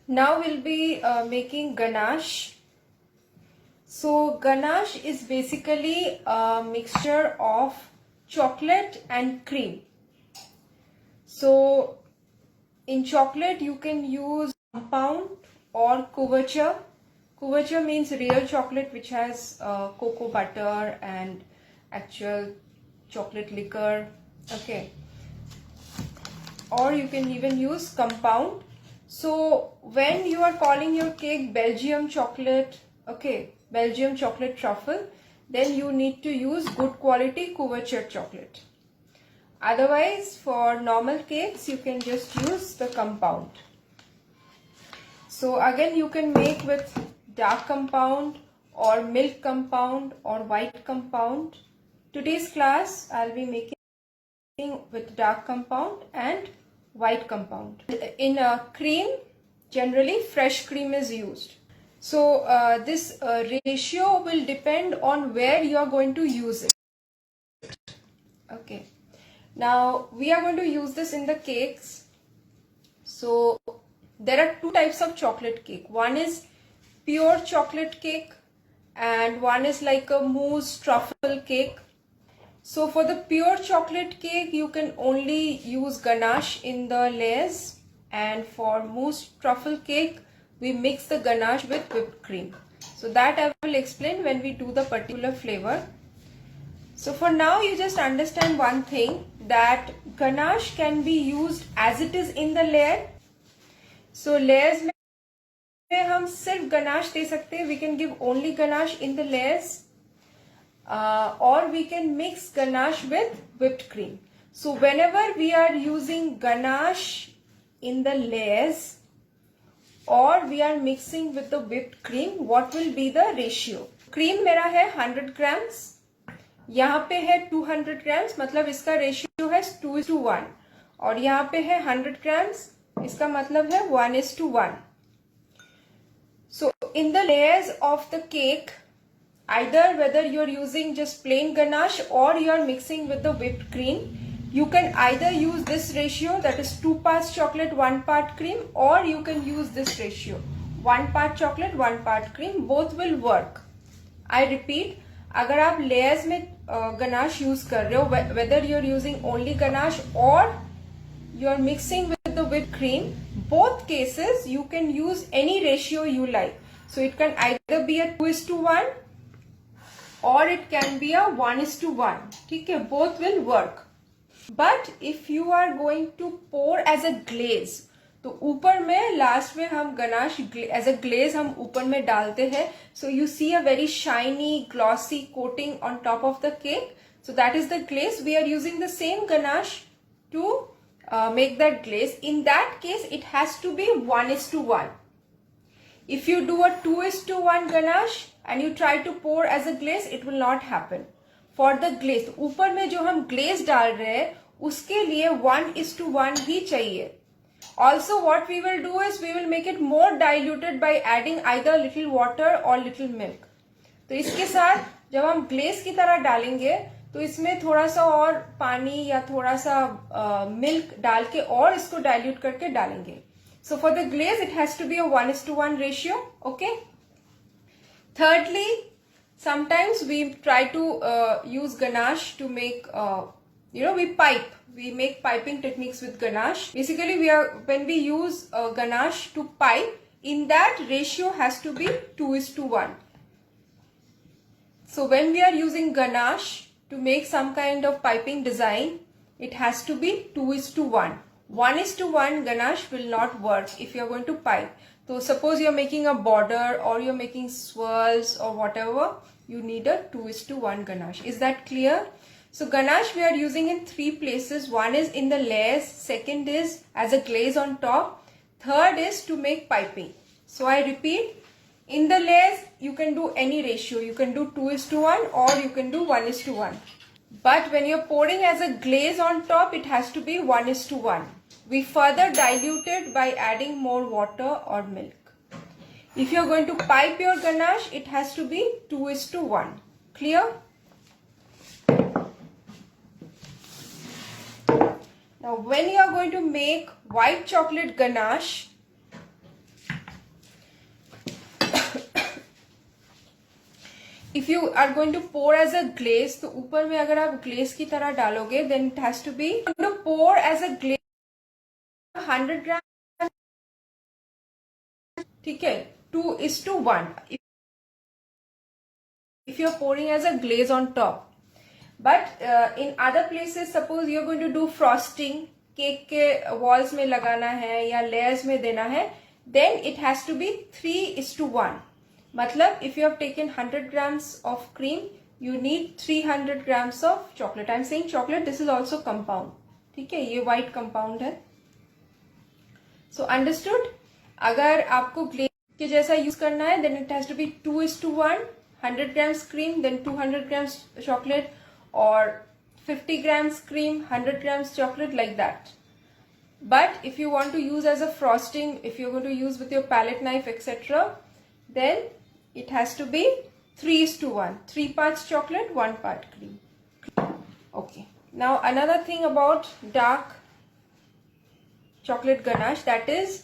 Now we'll be making ganache. So ganache is basically a mixture of chocolate and cream. So in chocolate you can use compound or couverture. Couverture means real chocolate which has cocoa butter and actual chocolate liquor. Okay. Or you can even use compound. So when you are calling your cake Belgium chocolate, okay, Belgium chocolate truffle, then you need to use good quality couverture chocolate. Otherwise, for normal cakes, you can just use the compound. So again, you can make with dark compound or milk compound or white compound. Today's class, I'll be making with dark compound and white compound. In a cream, generally fresh cream is used. So this ratio will depend on where you are going to use it. Okay. Now we are going to use this in the cakes. So there are two types of chocolate cake. One is pure chocolate cake and one is like a mousse truffle cake. So for the pure chocolate cake, you can only use ganache in the layers, and for mousse truffle cake, we mix the ganache with whipped cream. So that I will explain when we do the particular flavor. So for now, you just understand one thing, that ganache can be used as it is in the layer. So layers में हम सिर्फ ganache दे सकते हैं. We can give only ganache in the layers. Or we can mix ganache with whipped cream. So whenever we are using ganache in the layers or we are mixing with the whipped cream, what will be the ratio? Cream मेरा है 100 grams, यहाँ पे है 200 grams, मतलब इसका ratio है 2:1, और यहाँ पे है 100 grams, इसका मतलब है 1:1. So in the layers of the cake, either whether you're using just plain ganache or you're mixing with the whipped cream, you can either use this ratio, that is 2 parts chocolate 1 part cream, or you can use this ratio 1 part chocolate 1 part cream. Both will work. I repeat, अगर आप layers में ganache use कर रहे हो, whether you're using only ganache or you're mixing with the whipped cream, both cases you can use any ratio you like. So it can either be a 2:1 or it can be a 1:1. ठीक है, both will work. But if you are going to pour as a glaze, तो ऊपर में last में हम ganache as a glaze हम ऊपर में डालते हैं. So you see a very shiny glossy coating on top of the cake. So that is the glaze. We are using the same ganache to make that glaze. In that case, it has to be 1:1. If you do a 2:1 ganache and you try to pour as a glaze, it will not happen. For the glaze, ऊपर में जो हम glaze डाल रहे हैं, उसके लिए 1:1 ही चाहिए. Also, what we will do is we will make it more diluted by adding either little water or little milk. तो इसके साथ जब हम glaze की तरह डालेंगे, तो इसमें थोड़ा सा और पानी या थोड़ा सा मिल्क डाल के और इसको डाइल्यूट करके डालेंगे. So for the glaze, it has to be a 1:1 ratio. Okay. Thirdly, sometimes we try to use ganache to make, we pipe. We make piping techniques with ganache. Basically, when we use ganache to pipe, in that ratio has to be 2:1. So when we are using ganache to make some kind of piping design, it has to be 2:1. 1:1 ganache will not work if you are going to pipe. So suppose you are making a border or you are making swirls or whatever, you need a 2:1 ganache. Is that clear? So ganache we are using in 3 places. One is in the layers, second is as a glaze on top, third is to make piping. So I repeat, in the layers you can do any ratio. You can do 2:1 or you can do 1:1. But when you're pouring as a glaze on top, it has to be 1:1. We further dilute it by adding more water or milk. If you're going to pipe your ganache, it has to be 2:1. Clear? Now, when you are going to make white chocolate ganache, if you are going to pour as a glaze, तो ऊपर में अगर आप glaze की तरह डालोगे, then it has to be to pour as a glaze 100 grams, ठीक है, 2:1 if you're pouring as a glaze on top. But in other places, suppose you're going to do frosting, cake के walls में लगाना है या layers में देना है, then it has to be 3:1. मतलब if you have taken 100 grams of cream, you need 300 grams of chocolate. I'm saying chocolate, this is also compound. ठीक है, ये white compound है. So understood? अगर आपको glaze के जैसा यूज करना है, then it has to be 2:1, 100 grams cream, then 200 grams chocolate, or 50 grams cream, 100 grams chocolate, like that. But if you want to use as a frosting, if you're going to use with your palette knife, etc., then it has to be 3:1. 3 parts chocolate, 1 part cream. Okay. Now another thing about dark chocolate ganache, that is,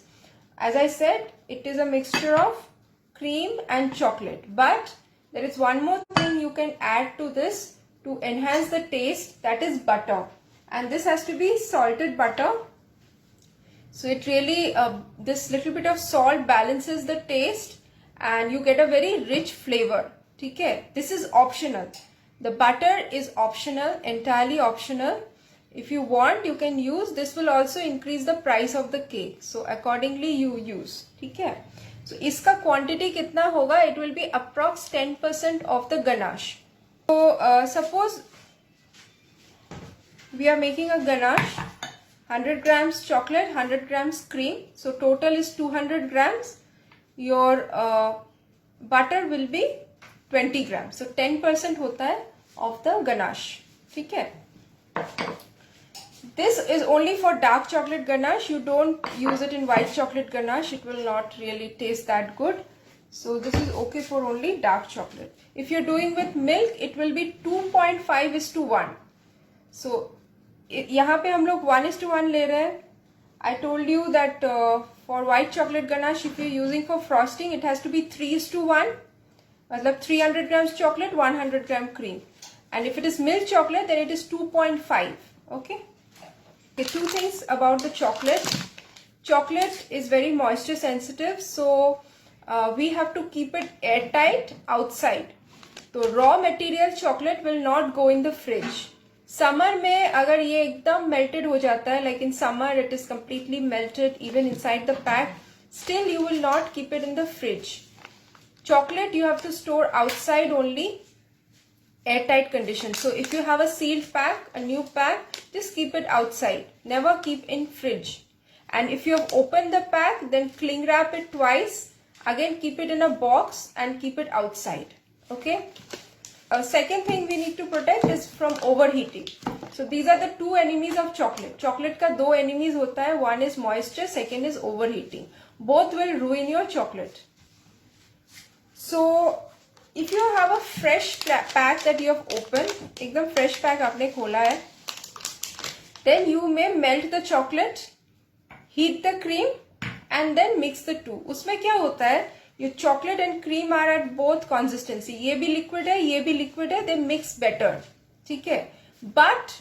as I said, it is a mixture of cream and chocolate. But there is one more thing you can add to this to enhance the taste, that is butter. And this has to be salted butter. So it really, this little bit of salt balances the taste and you get a very rich flavor. ठीक है? This is optional. The butter is optional, entirely optional. If you want, you can use. This will also increase the price of the cake. So accordingly you use. ठीक है? So इसका quantity कितना होगा? It will be approx 10% of the ganache. So suppose we are making a ganache. 100 grams chocolate, 100 grams cream. So total is 200 grams. Your butter will be 20 grams. So 10% होता है of the ganache. ठीक है? This is only for dark chocolate ganache. You don't use it in white chocolate ganache. It will not really taste that good. So this is okay for only dark chocolate. If you're doing with milk, it will be 2.5:1. So यहाँ पे हम लोग 1:1 ले रहे हैं. I told you that for white chocolate ganache, if you're using for frosting, it has to be 3:1. मतलब 300 grams chocolate, 100 gram cream. And if it is milk chocolate, then it is 2.5. Okay. Okay, two things about the chocolate. Chocolate is very moisture sensitive, so we have to keep it airtight outside. So raw material chocolate will not go in the fridge. Summer में अगर ये एकदम melted हो जाता है, like in summer it is completely melted even inside the pack, still you will not keep it in the fridge. Chocolate you have to store outside only, airtight condition. So if you have a sealed pack, a new pack, just keep it outside. Never keep in fridge. And if you have opened the pack, then cling wrap it twice. Again keep it in a box and keep it outside. Okay. Second thing we need to protect is from overheating. So these are the two enemies of chocolate. Chocolate का दो enemies होता है. One is moisture, second is overheating. Both will ruin your chocolate. So if you have a fresh pack that you have opened, एकदम fresh pack आपने खोला है, then you may melt the chocolate, heat the cream, and then mix the two. उसमें क्या होता है? Your chocolate and cream are at both consistency. ये भी liquid है, ये भी liquid है. They mix better. ठीक है? But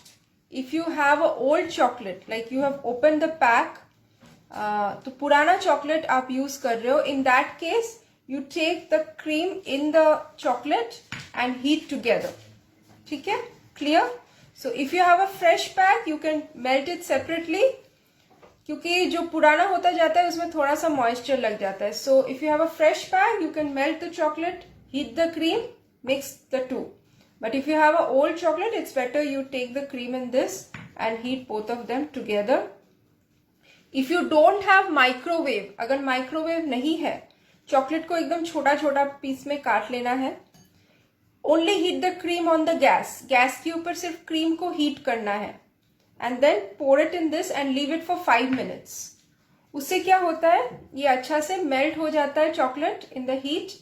if you have a old chocolate, like you have opened the pack, तो पुराना chocolate आप use कर रहे हो. In that case, you take the cream in the chocolate and heat together. ठीक है? Clear? So if you have a fresh pack, you can melt it separately. क्योंकि जो पुराना होता जाता है उसमें थोड़ा सा मॉइस्चर लग जाता है. So if you have a fresh pack, you can melt the chocolate, heat the cream, mix the two. But if you have a old chocolate, it's better you take the cream in this and heat both of them together. If you don't have microwave, अगर microwave नहीं है, chocolate को एकदम छोटा छोटा piece में काट लेना है. Only heat the cream on the gas. Gas के ऊपर सिर्फ क्रीम को हीट करना है. And then pour it in this and leave it for 5 minutes. उससे क्या होता है? ये अच्छा से melt हो जाता है chocolate in the heat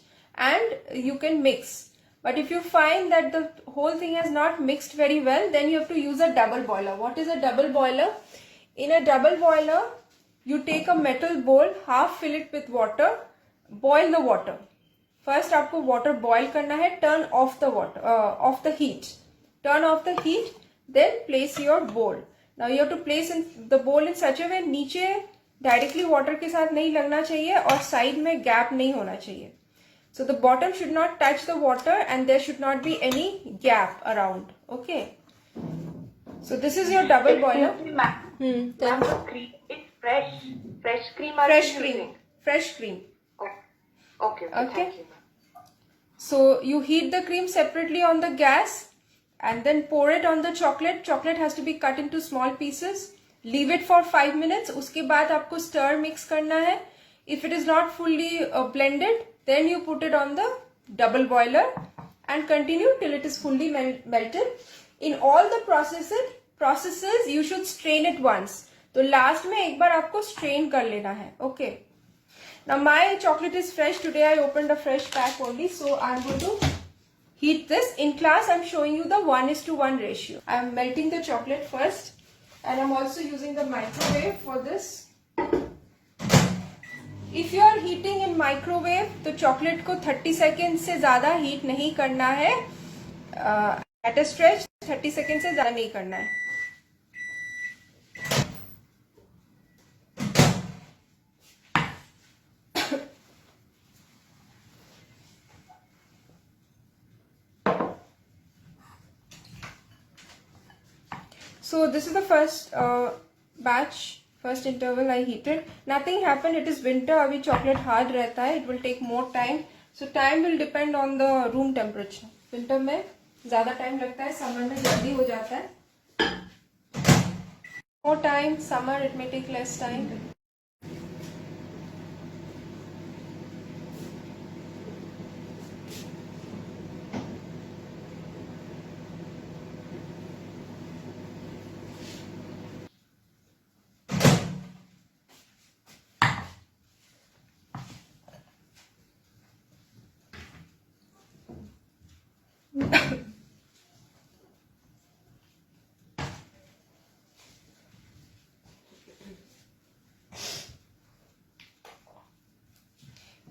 and you can mix. But if you find that the whole thing has not mixed very well, then you have to use a double boiler. What is a double boiler? In a double boiler, you take a metal bowl, half fill it with water, boil the water. First आपको water boil करना है. Turn off the water, off the heat. Turn off the heat, then place your bowl. Now you have to place in the bowl in सच अ वे, नीचे directly water के साथ नहीं लगना चाहिए और साइड में गैप नहीं होना चाहिए. So the bottom should not touch the water and there should not be any gap around. Okay. So this is your double boiler. Ma'am, the cream is fresh. Fresh cream are Fresh you cream. using? Fresh cream. Okay. Thank you, ma'am. So you heat the cream separately on the gas and then pour it on the chocolate. Chocolate has to be cut into small pieces. Leave it for 5 minutes. उसके बाद आपको stir mix करना है. If it is not fully blended, then you put it on the double boiler and continue till it is fully melted. In all the processes you should strain it once. तो last में एक बार आपको strain कर लेना है. Okay. Now my chocolate is fresh. Today I opened a fresh pack only, so I'm going to heat this. In class I'm showing you the 1:1 ratio. I'm melting the chocolate first and I'm also using the microwave for this. If you are heating in microwave, तो chocolate को 30 second से ज़्यादा heat नहीं करना है. At a stretch 30 second से ज़्यादा नहीं करना है. So this is the first batch. First interval I heated. Nothing happened. It is winter. अभी chocolate hard रहता है. It will take more time. So time will depend on the room temperature. Winter में ज़्यादा time लगता है. Summer में जल्दी हो जाता है. More time. Summer it may take less time.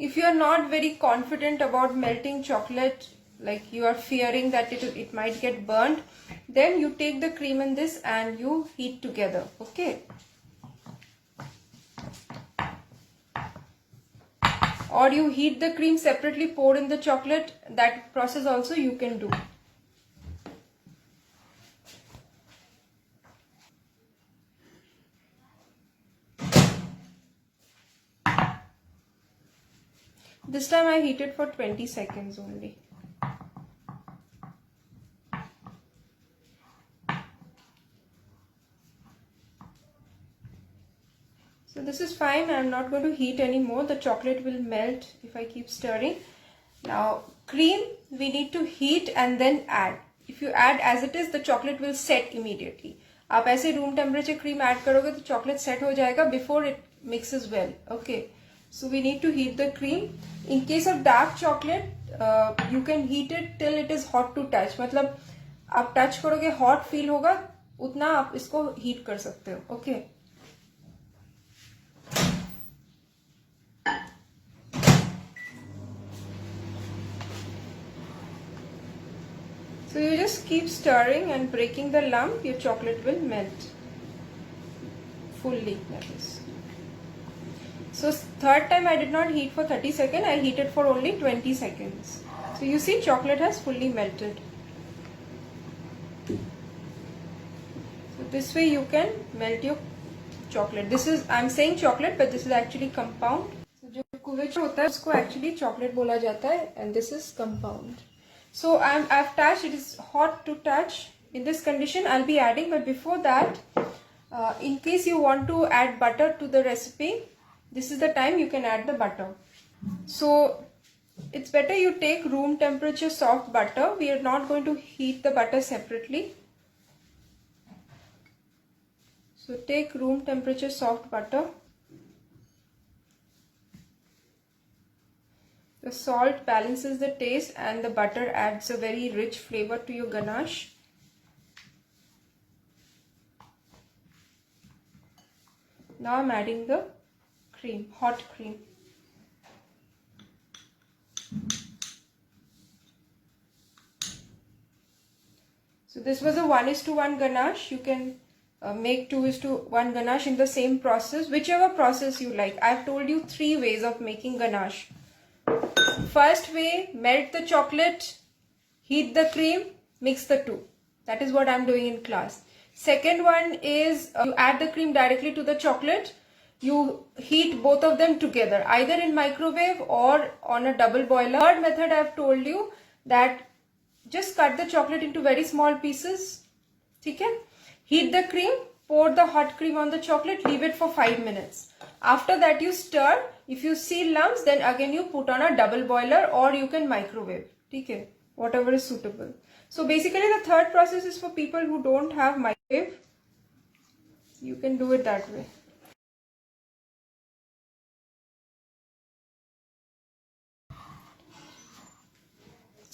If you are not very confident about melting chocolate, like you are fearing that it might get burnt, then you take the cream in this and you heat together. Okay. Or you heat the cream separately, pour in the chocolate. That process also you can do. This time I heated for 20 seconds only. So this is fine. I'm not going to heat anymore. The chocolate will melt if I keep stirring. Now cream we need to heat and then add. If you add as it is, the chocolate will set immediately. आप ऐसे room temperature cream add करोगे तो chocolate set हो जाएगा before it mixes well. Okay. So we need to heat the cream. In case of dark chocolate, you can heat it till it is hot to touch. मतलब आप touch करोगे hot feel होगा, उतना आप इसको heat कर सकते हो. Okay. So you just keep stirring and breaking the lump. Your chocolate will melt fully. That is. So third time I did not heat for 30 seconds. I heated for only 20 seconds. So you see chocolate has fully melted. So this way you can melt your chocolate. This is, I'm saying chocolate, but this is actually compound. So जो कुवेच होता है उसको actually chocolate बोला जाता है, and this is compound. So I've touched. It is hot to touch. In this condition I'll be adding, but before that, in case you want to add butter to the recipe, this is the time you can add the butter. So it's better you take room temperature soft butter. We are not going to heat the butter separately. So take room temperature soft butter. The salt balances the taste and the butter adds a very rich flavor to your ganache. Now I'm adding the cream, hot cream. So this was a 1:1 ganache. You can make 2:1 ganache in the same process, whichever process you like. I've told you 3 ways of making ganache. First way, melt the chocolate, heat the cream, mix the two. That is what I'm doing in class. Second one is you add the cream directly to the chocolate. You heat both of them together, either in microwave or on a double boiler. Third method, I've told you that just cut the chocolate into very small pieces. Okay? Heat the cream, pour the hot cream on the chocolate, leave it for 5 minutes. After that you stir. If you see lumps, then again you put on a double boiler or you can microwave. Okay? Whatever is suitable. So basically the third process is for people who don't have microwave. You can do it that way.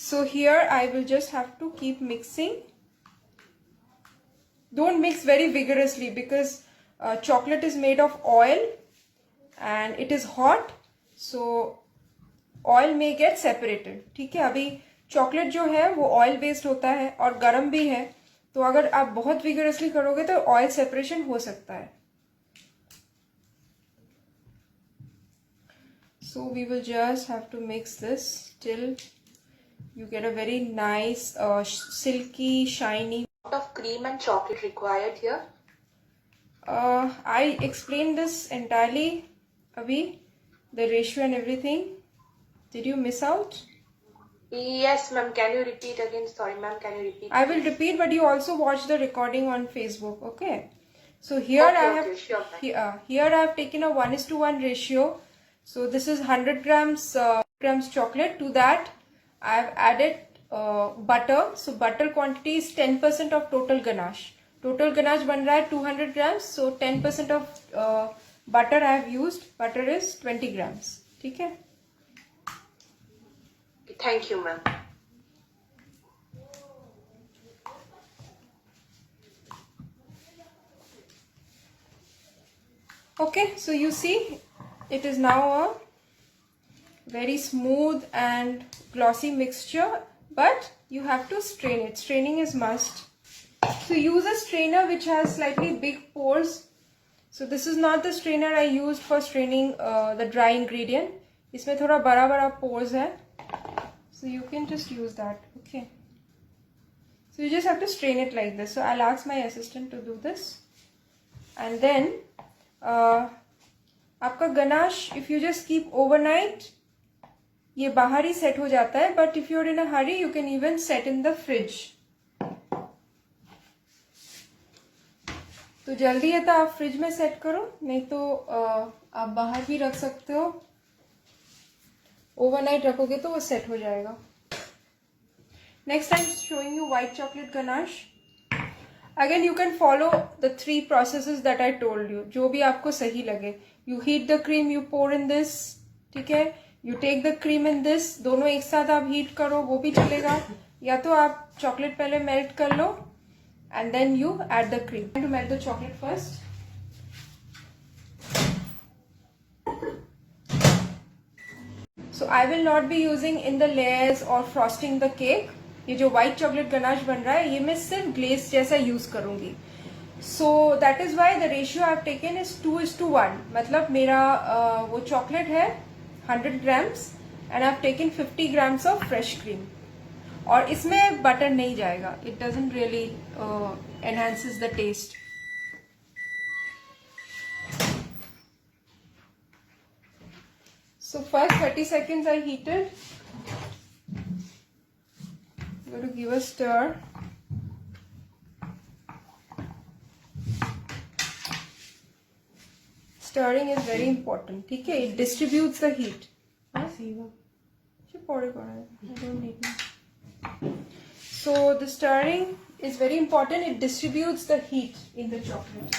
So here I will just have to keep mixing. Don't mix very vigorously because chocolate is made of oil and it is hot, so oil may get separated. ठीक है, अभी chocolate जो है वो oil based होता है और गर्म भी है, तो अगर आप बहुत विगरसली करोगे तो ऑयल सेपरेशन हो सकता है. So we will just have to mix this till you get a very nice silky shiny. Of cream and chocolate required here? I explained this entirely, Abhi, the ratio and everything. Did you miss out? Yes, ma'am. Can you repeat again? Sorry, ma'am. Can you repeat? I will repeat, but you also watch the recording on Facebook, okay? So here I have here I have taken a 1:1 ratio. So this is 100 grams chocolate. To that I have added butter. So butter quantity is 10% of total ganache. Total ganache बन रहा है 200 grams. So 10% of butter I have used. Butter is 20 grams. ठीक है? Thank you, ma'am. Okay, so you see it is now a very smooth and glossy mixture, but you have to strain it. Straining is must. So use a strainer which has slightly big pores. So this is not the strainer I used for straining the dry ingredient. इसमें थोड़ा बड़ा बड़ा pores है. So you can just use that. Okay. So you just have to strain it like this. So I'll ask my assistant to do this. And then आपका ganache, if you just keep overnight, ये बाहर ही set हो जाता है. But if you're in a hurry, you can even set in the fridge. तो जल्दी है तो आप फ्रिज में सेट करो, नहीं तो आप बाहर भी रख सकते हो. ओवरनाइट रखोगे तो वो सेट हो जाएगा. Next time showing you white chocolate ganache. Again you can follow the 3 processes that I told you. जो भी आपको सही लगे. You heat the cream, you pour in this. ठीक है? You take the cream in this. दोनों एक साथ आप हीट करो, वो भी चलेगा. या तो आप चॉकलेट पहले मेल्ट कर लो and then you add the cream. To melt the chocolate first. So I will not be using in the layers or frosting the cake. ये जो white chocolate ganache बन रहा है, ये मैं सिर्फ glaze जैसा यूज करूंगी. So that is why the ratio I have taken is 2:1. मतलब मेरा वो chocolate है 100 grams and I have taken 50 grams of fresh cream. और इसमें बटर नहीं जाएगा. It doesn't really enhances the taste. So first 30 seconds I heated. I'm going to give a stir. Stirring is very important. ठीक है? It distributes the heat. हाँ? I don't need it. So the stirring is very important. It distributes the heat in the chocolate.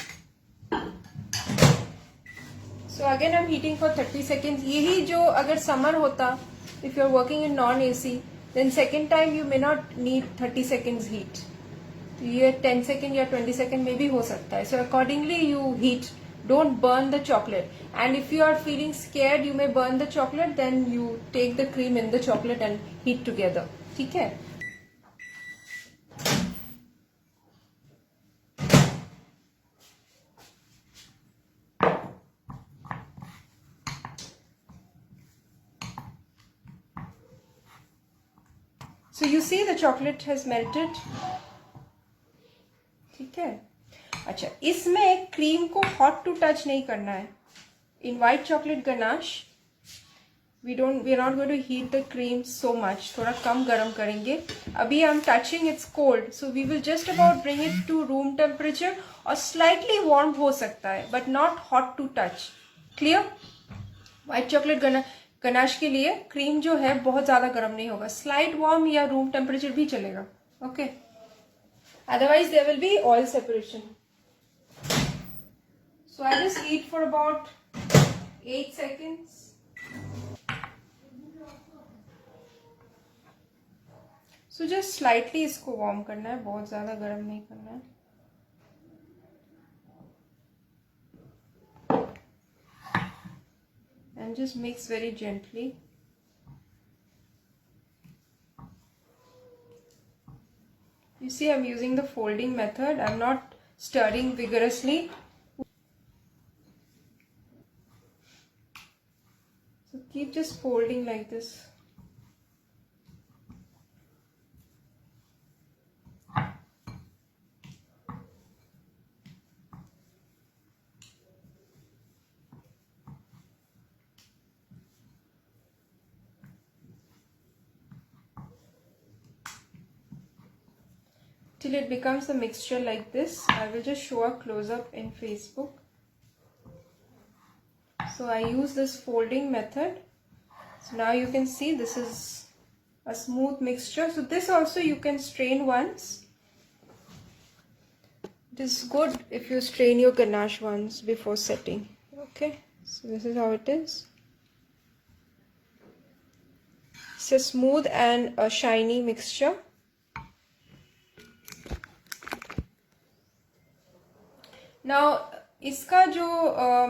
So again I'm heating for 30 seconds. यही जो अगर summer होता, if you're working in non-AC, then second time you may not need 30 seconds heat. ये 10 second या 20 second में भी हो सकता है. So accordingly you heat. Don't burn the chocolate. And if you are feeling scared, you may burn the chocolate. Then you take the cream in the chocolate and heat together. ठीक है? So you see the chocolate has melted. ठीक है. अच्छा, इसमें cream को hot to touch नहीं करना है. In white chocolate ganache, we are not going to heat the cream so much. थोड़ा कम गरम करेंगे. अभी I'm touching, it's cold, so we will just about bring it to room temperature और slightly warm हो सकता है, but not hot to touch. Clear? White chocolate ganache के लिए क्रीम जो है बहुत ज़्यादा गर्म नहीं होगा. Slight warm या room temperature भी चलेगा. Okay? Otherwise there will be oil separation. So I just heat for about 8 seconds. So just slightly इसको warm करना है, बहुत ज़्यादा गर्म नहीं करना है. And just mix very gently. You see, I'm using the folding method. I'm not stirring vigorously. So keep just folding like this. Till it becomes a mixture like this. I will just show a close-up in Facebook. So I use this folding method. So now you can see this is a smooth mixture. So this also you can strain once. It is good if you strain your ganache once before setting. Okay, so this is how it is. It's a smooth and a shiny mixture. Now इसका जो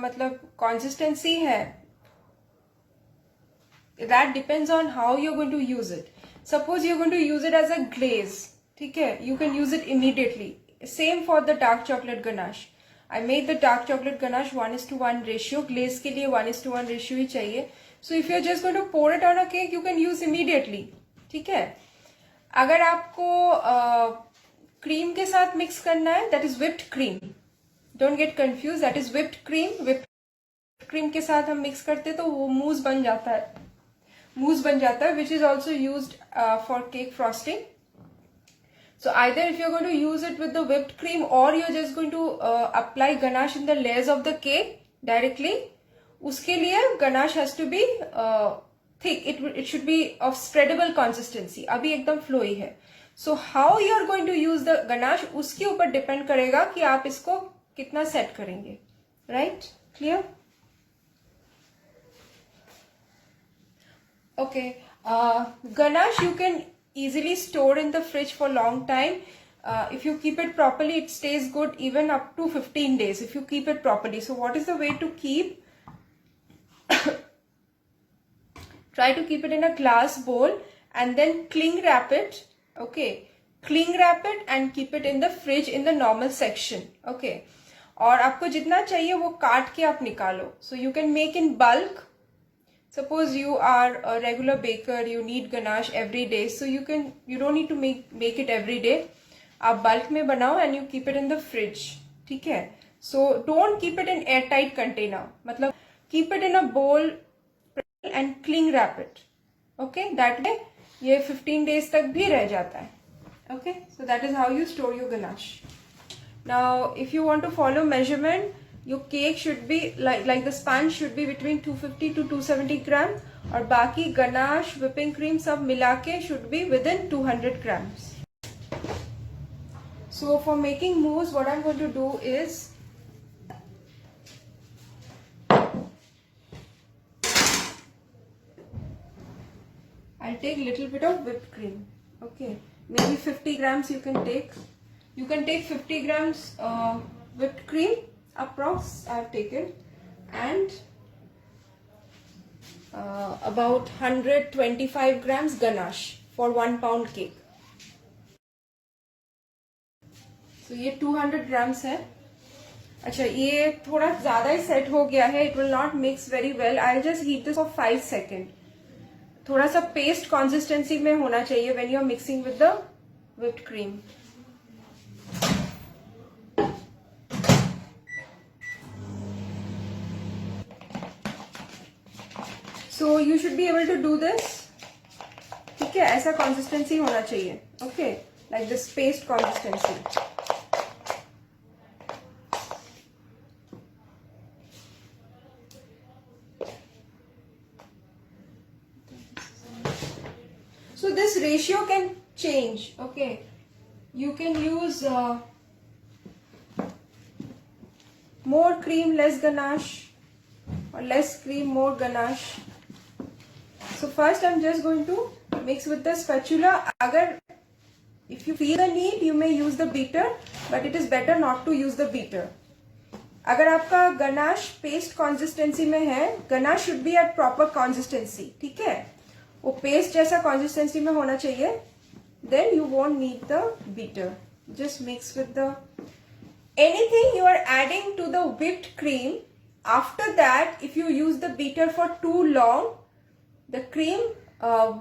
मतलब consistency है, that depends on how you're going to use it. Suppose you're going to use it as a glaze, ठीक है, you can use it immediately. Same for the dark chocolate ganache. I made the dark chocolate ganache 1:1 ratio. Glaze के लिए 1:1 ratio ही चाहिए. So if you're just going to pour it on a cake, you can use immediately. ठीक है. अगर आपको cream के साथ mix करना है, that is whipped cream. Don't get confused. That is whipped cream. Whipped cream के साथ हम मिक्स करते तो वो मूस बन जाता है. Mousse बन जाता है, which is also used for cake frosting. So either if you're going to use it with the whipped cream or you're just going to apply ganache in the layers of the cake directly, उसके लिए ganache has to be thick. It should be of spreadable consistency. अभी एकदम flowy है. So how you're going to use the ganache उसके ऊपर depend करेगा कि आप इसको कितना set करेंगे. Right? Clear? Okay, ganache you can easily store in the fridge for long time. If you keep it properly, it stays good even up to 15 days if you keep it properly. So what is the way to keep? Try to keep it in a glass bowl and then cling wrap it. Okay, cling wrap it and keep it in the fridge in the normal section. Okay, और आपको जितना चाहिए वो काट के आप निकालो. So you can make in bulk. Suppose you are a regular baker, you need ganache every day, so you don't need to make it every day. आप bulk में बनाओ and you keep it in the fridge, ठीक है? So don't keep it in airtight container. मतलब keep it in a bowl and cling wrap it. Okay, that way ये 15 days तक भी रह जाता है. Okay, so that is how you store your ganache. Now, if you want to follow measurement, your cake should be like the sponge should be between 250 to 270 gram और बाकी ganache, whipping cream सब मिला के should be within 200 grams. So for making mousse, what I'm going to do is I'll take little bit of whipped cream. Okay, maybe 50 grams you can take. You can take 50 grams whipped cream. Approx I have taken, and about 125 grams ganache for 1 pound cake. So ये 200 grams है. अच्छा, ये थोड़ा ज़्यादा ही set हो गया है. It will not mix very well. I'll just heat this for 5 seconds. थोड़ा सा पेस्ट कंसिस्टेंसी में होना चाहिए when you are mixing with the whipped cream. So you should be able to do this. ठीक है, ऐसा कंसिस्टेंसी होना चाहिए. Okay, like this paste consistency. So this ratio can change. Okay, you can use more cream, less ganache, or less cream, more ganache. So first I'm just going to mix with the spatula. Agar if you feel the need, you may use the beater, but it is better not to use the beater. अगर आपका ganache paste consistency में है, ganache should be at proper consistency. ठीक है, वो paste जैसा consistency में होना चाहिए. Then you won't need the beater. Just mix with the anything you are adding to the whipped cream. After that, if you use the beater for too long, the cream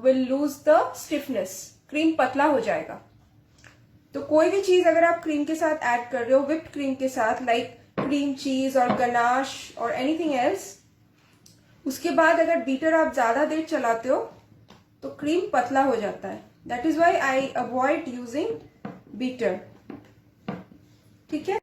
will lose the stiffness. Cream पतला हो जाएगा. तो कोई भी चीज अगर आप cream के साथ ऐड कर रहे हो, whipped क्रीम के साथ, लाइक क्रीम चीज और गनाश और एनीथिंग एल्स, उसके बाद अगर बीटर आप ज्यादा देर चलाते हो तो क्रीम पतला हो जाता है. That is why I avoid using beater. ठीक है.